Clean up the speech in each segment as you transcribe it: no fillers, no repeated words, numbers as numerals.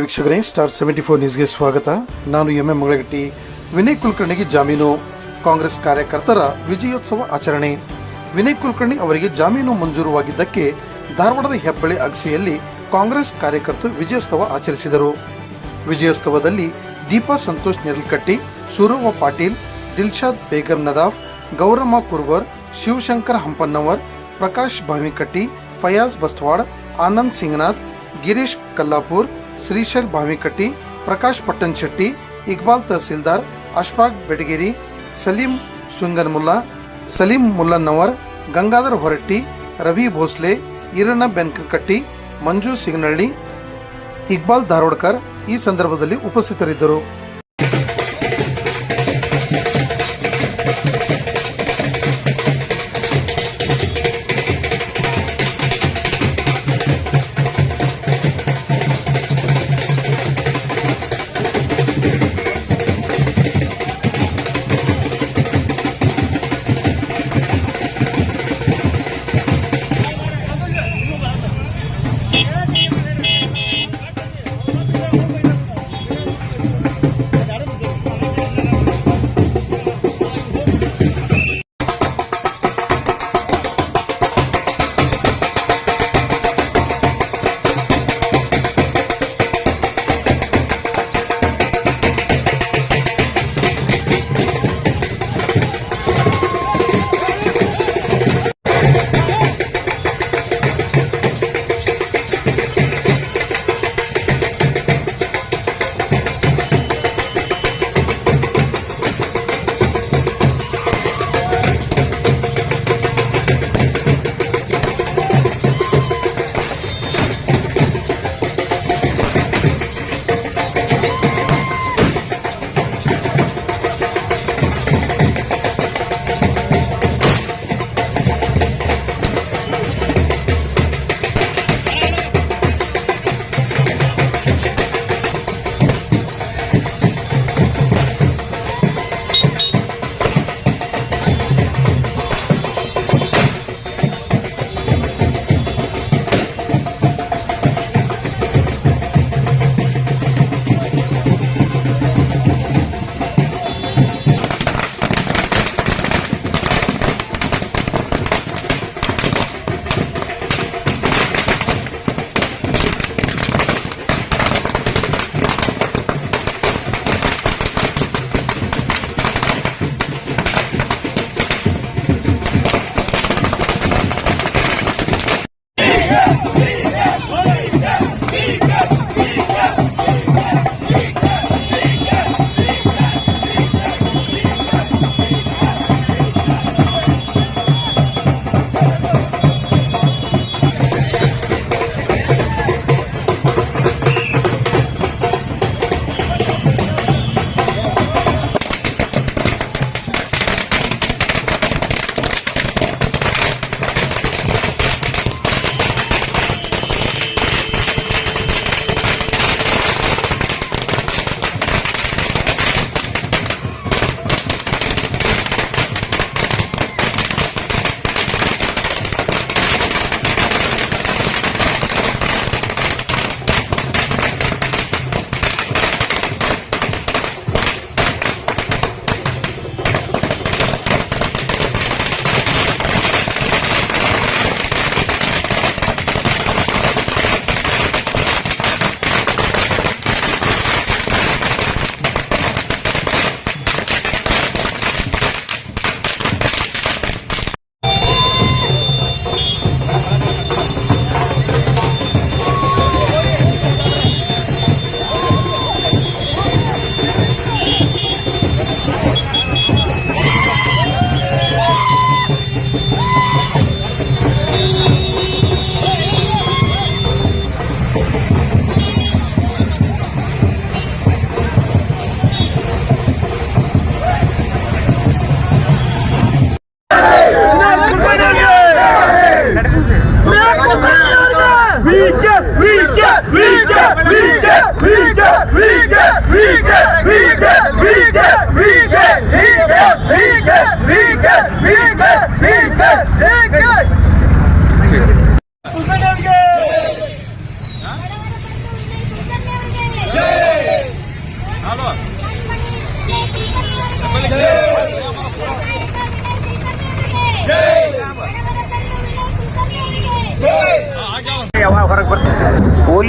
ವೀಕ್ಷಕರೇ, ಸ್ಟಾರ್ 74 ನ್ಯೂಸ್ಗೆ ಸ್ವಾಗತ. ನಾನು ಎಂ ಮಗಳಗಟ್ಟಿ. ವಿನಯ್ ಕುಲಕರ್ಣಿಗೆ ಜಾಮೀನು, ಕಾಂಗ್ರೆಸ್ ಕಾರ್ಯಕರ್ತರ ವಿಜಯೋತ್ಸವ ಆಚರಣೆ. ವಿನಯ್ ಕುಲಕರ್ಣಿ ಅವರಿಗೆ ಜಾಮೀನು ಮಂಜೂರುವಾಗಿದ್ದಕ್ಕೆ ಧಾರವಾಡದ ಹೆಬ್ಬಳ್ಳಿ ಅಗಸಿಯಲ್ಲಿ ಕಾಂಗ್ರೆಸ್ ಕಾರ್ಯಕರ್ತರು ವಿಜಯೋತ್ಸವ ಆಚರಿಸಿದರು. ವಿಜಯೋತ್ಸವದಲ್ಲಿ ದೀಪಾ ಸಂತೋಷ್ ನೆರಲ್ಕಟ್ಟಿ, ಸೂರವ್ವ ಪಾಟೀಲ್, ದಿಲ್ಶಾದ್ ಬೇಗಂ ನದಾಫ್, ಗೌರಮ್ಮ ಕುರ್ವರ್, ಶಿವಶಂಕರ್ ಹಂಪನ್ನವರ್, ಪ್ರಕಾಶ್ ಭಾವಿಕಟ್ಟಿ, ಫಯಾಜ್ ಬಸ್ತವಾಡ್, ಆನಂದ್ ಸಿಂಗ್ನಾಥ್, ಗಿರೀಶ್ ಕಲ್ಲಾಪುರ್, ಶ್ರೀಶೈಲ್ ಭಾವಿಕಟ್ಟಿ, ಪ್ರಕಾಶ್ ಪಟ್ಟಣಶೆಟ್ಟಿ, ಇಕ್ಬಾಲ್ ತಹಸೀಲ್ದಾರ್, ಅಶ್ಫಾಕ್ ಬೆಡಗೇರಿ, ಸಲೀಂ ಸುಂಗನ್ಮುಲ್ಲಾ, ಸಲೀಂ ಮುಲ್ಲನ್ನವರ್, ಗಂಗಾಧರ್ ಹೊರಟ್ಟಿ, ರವಿ ಭೋಸ್ಲೆ, ಈರಣ್ಣ ಬೆನ್ಕಟ್ಟಿ, ಮಂಜು ಸಿಗ್ನಳ್ಳಿ, ಇಕ್ಬಾಲ್ ಧಾರವಾಡ್ಕರ್ ಈ ಸಂದರ್ಭದಲ್ಲಿ ಉಪಸ್ಥಿತರಿದ್ದರು.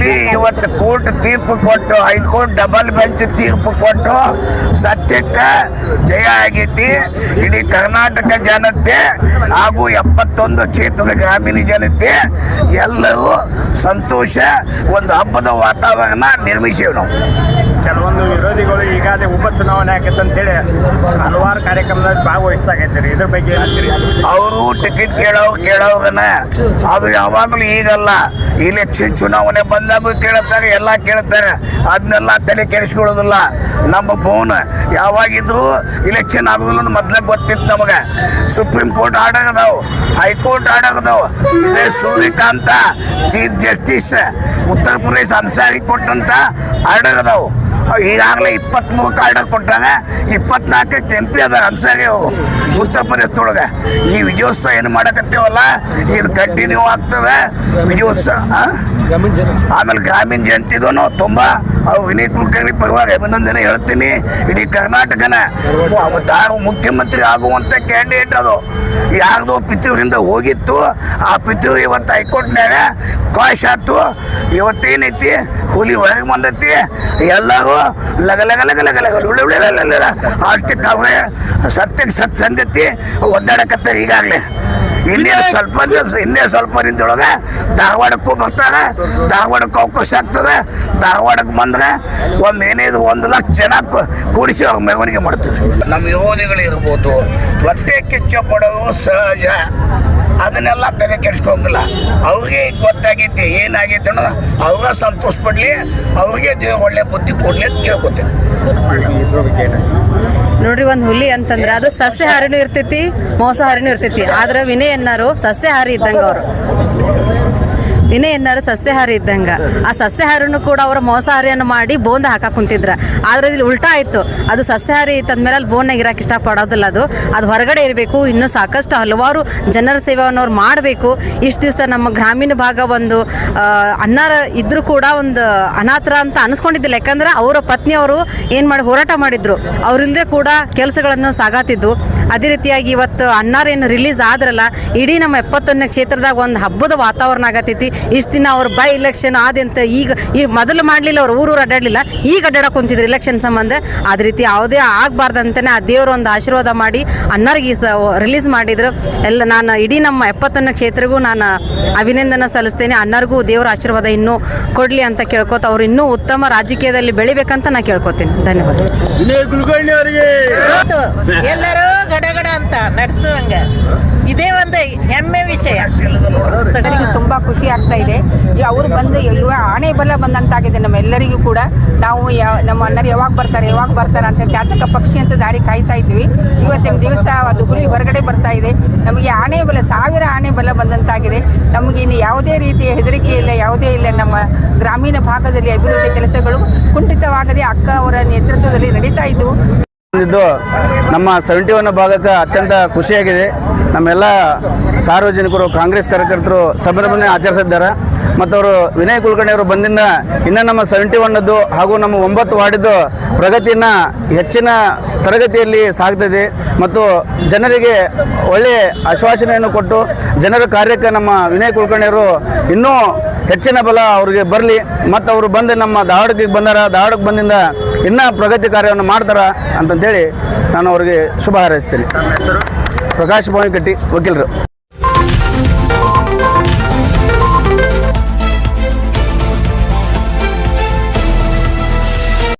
ಇಲ್ಲಿ ಇವತ್ತು ಕೋರ್ಟ್ ತೀರ್ಪು ಕೊಟ್ಟು ಹೈಕೋರ್ಟ್ ಡಬಲ್ ಬೆಂಚ್ ತೀರ್ಪು ಕೊಟ್ಟು ಸತ್ಯಕ್ಕೆ ಜಯ ಆಗೈತಿ. ಇಡೀ ಕರ್ನಾಟಕ ಜನತೆ ಹಾಗೂ 71 ಕ್ಷೇತ್ರದ ಗ್ರಾಮೀಣ ಜನತೆ ಎಲ್ಲರೂ ಸಂತೋಷ, ಒಂದು ಹಬ್ಬದ ವಾತಾವರಣ ನಿರ್ಮಿಸೇವೆ ನಾವು. ಕೆಲವೊಂದು ವಿರೋಧಿಗಳು ಈಗಾಗಲೇ ಉಪಚುನಾವಣೆ ಆಗೈತೆ ಅಂತೇಳಿ ಹಲವಾರು ಕಾರ್ಯಕ್ರಮದಲ್ಲಿ ಭಾಗವಹಿಸ್ತಾಗೈತೆ. ಇದ್ರ ಬಗ್ಗೆ ಏನಂತೀರಿ? ಅವರು ಟಿಕೆಟ್ ಕೇಳೋಗನ ಅದು ಯಾವಾಗಲೂ ಈಗಲ್ಲ, ಇಲೆಕ್ಷನ್ ಚುನಾವಣೆ ಬಂದಾಗೂ ಕೇಳುತ್ತಾರೆ, ಎಲ್ಲ ಕೇಳ್ತಾರೆ. ಅದನ್ನೆಲ್ಲ ತಲೆ ಕೆಡಿಸ್ಕೊಳ್ಳೋದಿಲ್ಲ. ನಮ್ಮ ಬೋನ್ ಯಾವಾಗಿದ್ರು ಇಲೆಕ್ಷನ್ ಆಗೋದಿಲ್ಲ ಮೊದಲೇ ಗೊತ್ತಿತ್ತು ನಮಗೆ. ಸುಪ್ರೀಂ ಕೋರ್ಟ್ ಆರ್ಡರ್ ಅದಾವು, ಹೈಕೋರ್ಟ್ ಆರ್ಡರ್ ಅದಾವು. ಇದೇ ಸೂರ್ಯಕಾಂತ ಚೀಫ್ ಜಸ್ಟಿಸ್ ಉತ್ತರ ಪ್ರದೇಶ ಅನ್ಸಾರಿ ಕೊಟ್ಟಂತ ಆರ್ಡರ್ ಅದಾವು. ಈಗಾಗಲೇ 23 ಆರ್ಡರ್ ಕೊಟ್ಟಾಗ 24ಕ್ಕೆ MP ಅದ ಅನ್ಸಾರಿ ಅವರು ಉತ್ತರ ಪ್ರದೇಶದೊಳಗೆ. ಈ ವಿಜಯೋತ್ಸವ ಏನು ಮಾಡಕತ್ತೀವಲ್ಲ ಇದು ಕಂಟಿನ್ಯೂ ಆಗ್ತದೆ ವಿಜಯೋತ್ಸವ. ಆಮೇಲೆ ಗ್ರಾಮೀಣ ಜನತೆಗೂ ತುಂಬ ವಿನಯ್ ಕುಲಕರ್ಣಿ ಪರವಾಗಿ ಅಭಿನಂದನೆ ಹೇಳ್ತೀನಿ. ಇಡೀ ಕರ್ನಾಟಕನ ಮುಖ್ಯಮಂತ್ರಿ ಆಗುವಂಥ ಕ್ಯಾಂಡಿಡೇಟ್ ಅದು. ಯಾರ್ದೋ ಪಿತೂರಿಂದ ಹೋಗಿತ್ತು, ಆ ಪಿತೂರು ಇವತ್ತು ಹೈಕೋರ್ಟ್ನಾಗ ಕಾಶ್ ಆಯ್ತು. ಇವತ್ತೇನೈತಿ ಹುಲಿ ಹೊರಗೆ ಬಂದೈತಿ. ಎಲ್ಲರೂ ಲಗ ಲಗ ಲಗ ಲಗ ಲಗ ಅಷ್ಟಕ್ಕೆ ಅವ್ರೆ ಸತ್ಯಕ್ಕೆ ಸಂಗತಿ ಒದ್ದಾಡಕತ್ತಾರೆ. ಈಗಾಗಲೇ ಇನ್ನೇ ಸ್ವಲ್ಪ ನಿಂತೊಳಗೆ ಧಾರವಾಡಕ್ಕೂ ಬರ್ತಾರೆ. ಧಾರವಾಡಕ್ಕೆ ಅವಕಾಶ ಆಗ್ತದೆ. ಧಾರವಾಡಕ್ಕೆ ಬಂದರೆ ಏನೇದು 1 ಲಕ್ಷ ಜನ ಕೂಡಿಸಿ ಅವ್ರ ಮೆರವಣಿಗೆ ಮಾಡ್ತೀವಿ. ನಮ್ಮ ವಿರೋಧಿಗಳು ಇರ್ಬೋದು, ಹೊಟ್ಟೆ ಕಿಚ್ಚ ಪಡೋದು ಸಹಜ, ಅದನ್ನೆಲ್ಲ ತಲೆ ಕೆಡಿಸ್ಕೊಂಗಿಲ್ಲ. ಅವ್ರಿಗೆ ಗೊತ್ತಾಗೈತಿ ಏನಾಗೈತೆ ಅನ್ನೋದು. ಅವ್ರ ಸಂತೋಷ ಪಡಲಿ, ಅವ್ರಿಗೆ ದೇವ್ರ ಒಳ್ಳೆ ಬುದ್ಧಿ ಕೊಡಲಿ ಅಂತ ಕೇಳ್ಕೊತೀನಿ. ನೋಡ್ರಿ, ಒಂದು ಹುಲಿ ಅಂತಂದ್ರೆ ಅದು ಸಸ್ಯಾಹಾರಿನೂ ಇರ್ತೈತಿ, ಮಾಂಸಾಹಾರಿನೂ ಇರ್ತೈತಿ. ಆದ್ರೆ ವಿನಯ್ ಅನ್ನಾರು ಸಸ್ಯಾಹಾರಿ ಇದ್ದಂಗೆ. ಅವರು ವಿನಯ್ ಅನ್ನಾರು ಸಸ್ಯಾಹಾರಿ ಇದ್ದಂಗ. ಆ ಸಸ್ಯಾಹಾರಿನೂ ಕೂಡ ಅವರ ಮಾಂಸಾಹಾರಿಯನ್ನು ಮಾಡಿ ಬೋಂದ ಹಾಕಕ್ಕೆ ಕುಂತಿದ್ರ. ಆದ್ರೆ ಇಲ್ಲಿ ಉಲ್ಟಾ ಆಯ್ತು. ಅದು ಸಸ್ಯಾಹಾರಿ ಇತ್ತಂದ್ಮೇಲೆ ಅಲ್ಲಿ ಬೋನ್ನಾಗ ಇರಕ್ಕೆ ಇಷ್ಟಪಡೋದಿಲ್ಲ. ಅದು ಹೊರಗಡೆ ಇರಬೇಕು. ಇನ್ನೂ ಸಾಕಷ್ಟು ಹಲವಾರು ಜನರ ಸೇವೆಯನ್ನು ಅವ್ರು ಮಾಡಬೇಕು. ಇಷ್ಟು ದಿವಸ ನಮ್ಮ ಗ್ರಾಮೀಣ ಭಾಗ ಒಂದು ಅನ್ನಾರ ಇದ್ರೂ ಕೂಡ ಒಂದು ಅನಾಥರ ಅಂತ ಅನಿಸ್ಕೊಂಡಿದ್ದಿಲ್ಲ. ಯಾಕಂದ್ರೆ ಅವರ ಪತ್ನಿಯವರು ಏನು ಮಾಡಿ ಹೋರಾಟ ಮಾಡಿದ್ರು, ಅವರಿಲ್ಲದೆ ಕೂಡ ಕೆಲಸಗಳನ್ನು ಸಾಗಾತಿದ್ದು. ಅದೇ ರೀತಿಯಾಗಿ ಇವತ್ತು ಅನ್ನಾರ ಏನು ರಿಲೀಸ್ ಆದ್ರಲ್ಲ, ಇಡೀ ನಮ್ಮ 71ನೇ ಕ್ಷೇತ್ರದಾಗ ಒಂದು ಹಬ್ಬದ ವಾತಾವರಣ ಆಗತೈತಿ. ಇಷ್ಟು ದಿನ ಅವ್ರು ಬೈ ಇಲೆಕ್ಷನ್ ಆದಂತ ಈಗ ಮೊದಲು ಮಾಡಲಿಲ್ಲ, ಅವ್ರು ಊರೂರು ಅಡ್ಡಾಡಲಿಲ್ಲ, ಈಗ ಅಡ್ಡಾಡಕ್ಕೆ ಕುಂತಿದ್ರು ಇಲೆಕ್ಷನ್ ಸಂಬಂಧ. ಅದೇ ರೀತಿ ಯಾವುದೇ ಆಗಬಾರ್ದಂತಾನೆ ಆ ದೇವರು ಒಂದು ಆಶೀರ್ವಾದ ಮಾಡಿ ಅನ್ನಾರಿಗೆ ರಿಲೀಸ್ ಮಾಡಿದ್ರು. ಎಲ್ಲ ನಾನು ಇಡೀ ನಮ್ಮ 71ನೇ ಕ್ಷೇತ್ರಗೂ ನಾನು ಅಭಿನಂದನೆ ಸಲ್ಲಿಸ್ತೇನೆ. ಅನ್ನಾರಿಗೂ ದೇವರ ಆಶೀರ್ವಾದ ಇನ್ನೂ ಕೊಡಲಿ ಅಂತ ಕೇಳ್ಕೊತ ಅವ್ರು ಇನ್ನೂ ಉತ್ತಮ ರಾಜಕೀಯದಲ್ಲಿ ಬೆಳಿಬೇಕಂತ ನಾನು ಕೇಳ್ಕೊತೀನಿ. ಧನ್ಯವಾದ. ವಿನಯ್ ಕುಲಕರ್ಣಿ ಅವರಿಗೆ ಎಲ್ಲರೂ ಗಡಗಡ ಅಂತ ನಡೆಸುವಂಗ ಇದೇ ಒಂದು ಹೆಮ್ಮೆ ವಿಷಯ. ನನಗೆ ತುಂಬ ಖುಷಿ ಆಗ್ತಾ ಇದೆ. ಅವರು ಬಂದು ಇವಾಗ ಆಣೆ ಬಲ ಬಂದಂತಾಗಿದೆ ನಮ್ಮೆಲ್ಲರಿಗೂ ಕೂಡ. ನಾವು ನಮ್ಮ ಅಣ್ಣರು ಯಾವಾಗ ಬರ್ತಾರೆ ಅಂತ ಜಾತಕ ಪಕ್ಷಿ ಅಂತ ದಾರಿ ಕಾಯ್ತಾ ಇದ್ವಿ. ಇವತ್ತಿನ ದಿವಸ ಅದು ಹುಲಿ ಹೊರಗಡೆ ಬರ್ತಾ ಇದೆ. ನಮಗೆ ಆಣೆ ಬಲ 1000 ಆಣೆ ಬಲ ಬಂದಂತಾಗಿದೆ. ನಮಗೆ ಇನ್ನು ಯಾವುದೇ ರೀತಿಯ ಹೆದರಿಕೆ ಇಲ್ಲ, ಯಾವುದೇ ಇಲ್ಲ. ನಮ್ಮ ಗ್ರಾಮೀಣ ಭಾಗದಲ್ಲಿ ಅಭಿವೃದ್ಧಿ ಕೆಲಸಗಳು ಕುಂಠಿತವಾಗದೆ ಅಕ್ಕ ಅವರ ನೇತೃತ್ವದಲ್ಲಿ ನಡೀತಾ ಇದ್ದವು. ನಮ್ಮ 71 ಭಾಗಕ್ಕೆ ಅತ್ಯಂತ ಖುಷಿಯಾಗಿದೆ. ನಮ್ಮೆಲ್ಲ ಸಾರ್ವಜನಿಕರು, ಕಾಂಗ್ರೆಸ್ ಕಾರ್ಯಕರ್ತರು ಸಂಭ್ರಮನೆ ಆಚರಿಸಿದ್ದಾರೆ. ಮತ್ತು ಅವರು ವಿನಯ್ ಕುಲಕರ್ಣಿ ಅವರು ಬಂದಿಂದ ಇನ್ನು ನಮ್ಮ 71ದ್ದು ಹಾಗೂ ನಮ್ಮ 9 ವಾರ್ಡಿದ್ದು ಪ್ರಗತಿಯನ್ನು ಹೆಚ್ಚಿನ ತರಗತಿಯಲ್ಲಿ ಸಾಗ್ತದೆ. ಮತ್ತು ಜನರಿಗೆ ಒಳ್ಳೆಯ ಆಶ್ವಾಸನೆಯನ್ನು ಕೊಟ್ಟು ಜನರ ಕಾರ್ಯಕ್ಕೆ ನಮ್ಮ ವಿನಯ್ ಕುಲಕರ್ಣಿ ಅವರು ಇನ್ನೂ ಹೆಚ್ಚಿನ ಬಲ ಅವ್ರಿಗೆ ಬರಲಿ. ಮತ್ತು ಅವರು ಬಂದು ನಮ್ಮ ಧಾರವಾಡಕ್ಕೆ ಧಾರವಾಡಕ್ಕೆ ಬಂದಿಂದ ಇನ್ನೂ ಪ್ರಗತಿ ಕಾರ್ಯವನ್ನು ಮಾಡ್ತಾರೆ ಅಂತಂತೇಳಿ ನಾನು ಅವರಿಗೆ ಶುಭ ಹಾರೈಸ್ತೀನಿ. ಪ್ರಕಾಶ್ ಬಾವಿಕಟ್ಟಿ, ವಕೀಲರು.